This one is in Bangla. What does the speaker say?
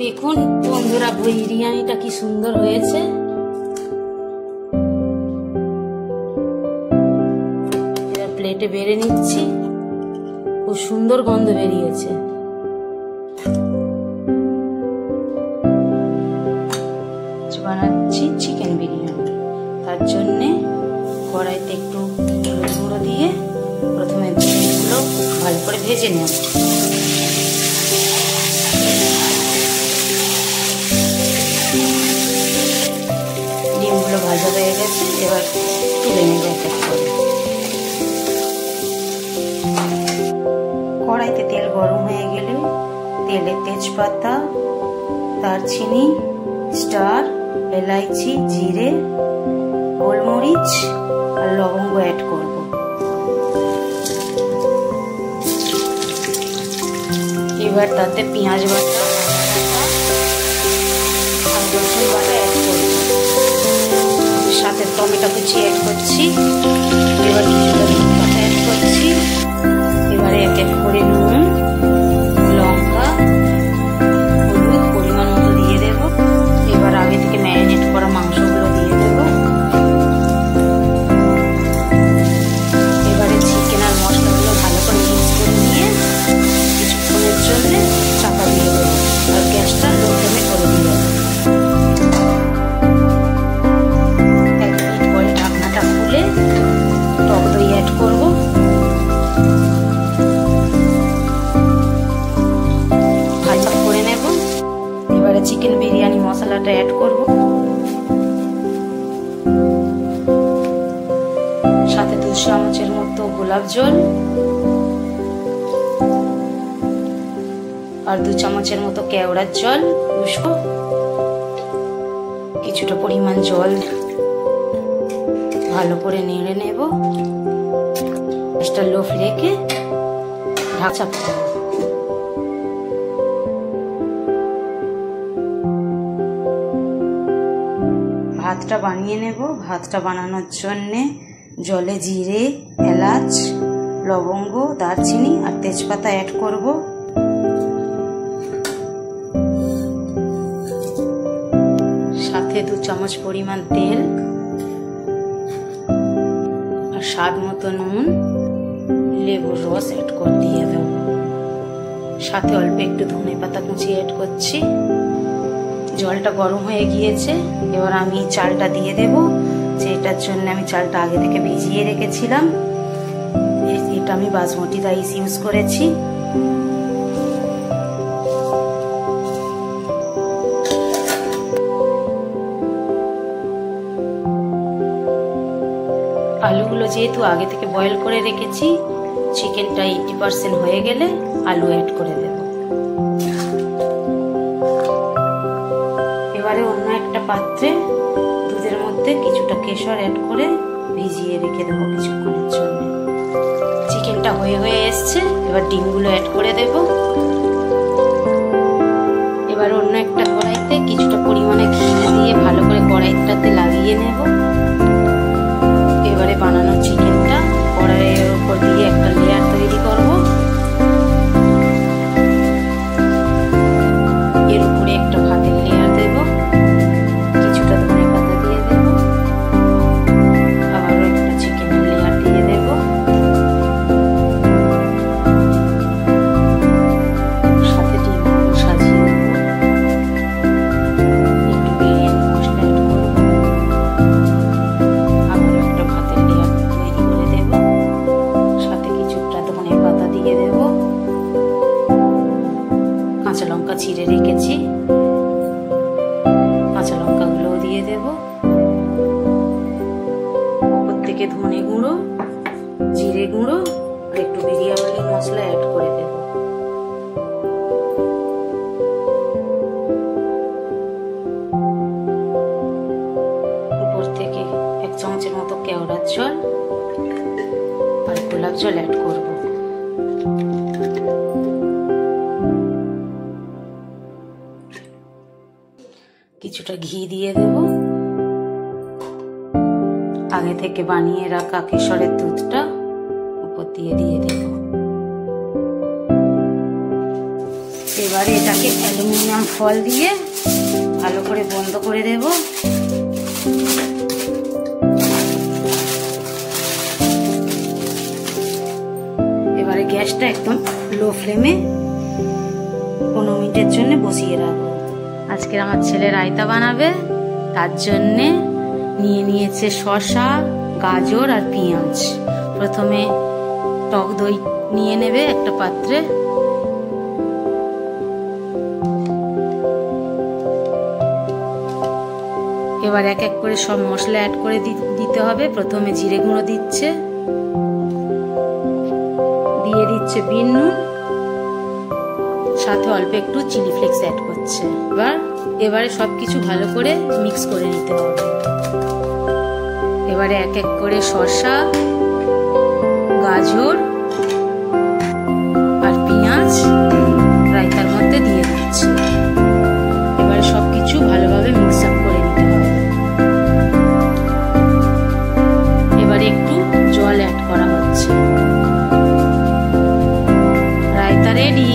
দেখুন বন্ধুরা, বিরিয়ানিটা কি সুন্দর হয়েছে। এবার প্লেটে বেড়ে নিচ্ছি। খুব সুন্দর গন্ধ বেরিয়েছে। বানাচ্ছি চিকেন বিরিয়ানি। তার জন্যে কড়াইতে একটু হলুদ গুঁড়ো দিয়ে প্রথমে ডিমগুলো ভালো করে ভেজে নেব। ডিমগুলো ভাজা হয়ে গেছে, এবার তুলে নেব এক এক করে। কড়াইতে তেল গরম হয়ে গেলে তেলে তেজপাতা, দারচিনি, স্টার, এলাইচি, জিরে, গোলমরিচ আর লবঙ্গ অ্যাড করব। এবার তাতে পেঁয়াজ বাটা আর রসুন বাটা অ্যাড করব, সাথে টমেটো কুচি অ্যাড করছি। এবার কিছুটা ধনে পাতা অ্যাড করছি। এবারে এক এক করে নুন, লঙ্কা, হলুদ পরিমাণ মতো দিয়ে দেব। এবার আগে থেকে ম্যারিনেট করা মাংসগুলো দিয়ে দেব। এবারে চিকেন আর মশলাগুলো ভালো করে মিক্স করে নিয়ে কিছুক্ষণের জন্য চাপা দিয়ে দেবো আর গ্যাসটা লো ফ্লেমে করে দিয়ে দেবো। 1 মিনিট পরে ঢাকনাটা খুলে টক দই অ্যাড করব। ভাজা করে নেব। এবারে চিকেন বিরিয়ানি মশলাটা অ্যাড করব, সাথে 2 চামচের মতো গোলাপ জল আর 2 চামচের মতো কেওড়ার জল, কিছুটা পরিমাণ জল ভালো করে নেড়ে নেব। গ্যাসটা লো রেখে ঢাকা চাপা দেব। ভাতটা বানিয়ে নেব। ভাতটা বানানোর জন্যে জলে জিরে, এলাচ, লবঙ্গ, দারচিনি আর তেজপাতা অ্যাড করব। সাথে 2 চামচ পরিমাণ তেল আর স্বাদ মতো নুন, লেবুর রস অ্যাড করে দিয়ে দেব। সাথে অল্প একটু ধনে পাতা কুচি অ্যাড করছি। জলটা গরম হয়ে গিয়েছে। এবার আমি চালটা দিয়ে দেব, যেটার জন্য আমি চালটা আগে থেকে ভিজিয়ে রেখেছিলাম। এটা আমি বাসমতি রাইস ইউজ করেছি। আলুগুলো যেহেতু আগে থেকে বয়েল করে রেখেছি, চিকেনটা 80% হয়ে গেলে আলু অ্যাড করে দেব। এবারে অন্য একটা পাত্রে দুধের মধ্যে কিছুটা কেশর অ্যাড করে ভিজিয়ে রেখে দেবো কিছুক্ষণের জন্য। চিকেনটা হয়ে এসছে। এবার ডিমগুলো অ্যাড করে দেব। এবার অন্য একটা কড়াইতে কিছুটা পরিমাণে ঘি দিয়ে ভালো করে কড়াইটাতে লাগিয়ে নেব। এবারে বানানো চিকেনটা কড়াইয়ের উপর দিয়ে একটা লেয়ার তৈরি করব। এর উপরে একটা ভাতের লেয়ার দেব, কিছুটা ধনে পাতা দিয়ে দেব, আবারও একটা চিকেনের লেয়ার দিয়ে দেব, সাথে ডিমগুলো সাজিয়ে দেব। একটু বিরিয়ানি মশলা অ্যাড করব। আবারও একটা ভাতের লেয়ার তৈরি করে দেব, সাথে কিছুটা ধনে পাতা দিয়ে দেব। কাঁচা লঙ্কা চিড়ে রেখেছি, কাঁচা লঙ্কাগুলোও দিয়ে দেব। উপর থেকে ধনে গুঁড়ো, জিরে গুঁড়ো আর একটু বিরিয়ানি মশলা অ্যাড করে দেব। উপর থেকে 1 চামচের মতো কেওড়ার জল আর গোলাপ জল অ্যাড করব। কিছুটা ঘি দিয়ে দেব। আগে থেকে বানিয়ে রাখা কেশরের দুধটা উপর দিয়ে দেব। এবারে এটাকে অ্যালুমিনিয়াম ফয়েল দিয়ে ভালো করে বন্ধ করে দেব। এবারে গ্যাসটা একদম লো ফ্লেমে 15 মিনিটের জন্য বসিয়ে রাখবো। আজকে আমার ছেলে রায়তা বানাবে, তার জন্যে নিয়ে নিয়েছে শসা, গাজর আর পেঁয়াজ। প্রথমে টক দই নিয়ে নেবে একটা পাত্রে। এবার এক এক করে সব মশলা অ্যাড করে দিতে হবে। প্রথমে জিরে গুঁড়ো দিচ্ছে, দিয়ে দিচ্ছে বিন নুন, সাথে অল্প একটু চিলি ফ্লেক্স অ্যাড করছে। এবারে সবকিছু ভালো করে মিক্স করে নিতে হবে। এবারে এক এক করে শসা, গাজর আর পেঁয়াজ রায়তার মধ্যে দিয়ে দিচ্ছি। এবারে সবকিছু ভালোভাবে মিক্স আপ করে নিতে হবে। এবারে একটু জল অ্যাড করা হচ্ছে। রায়তা রেডি।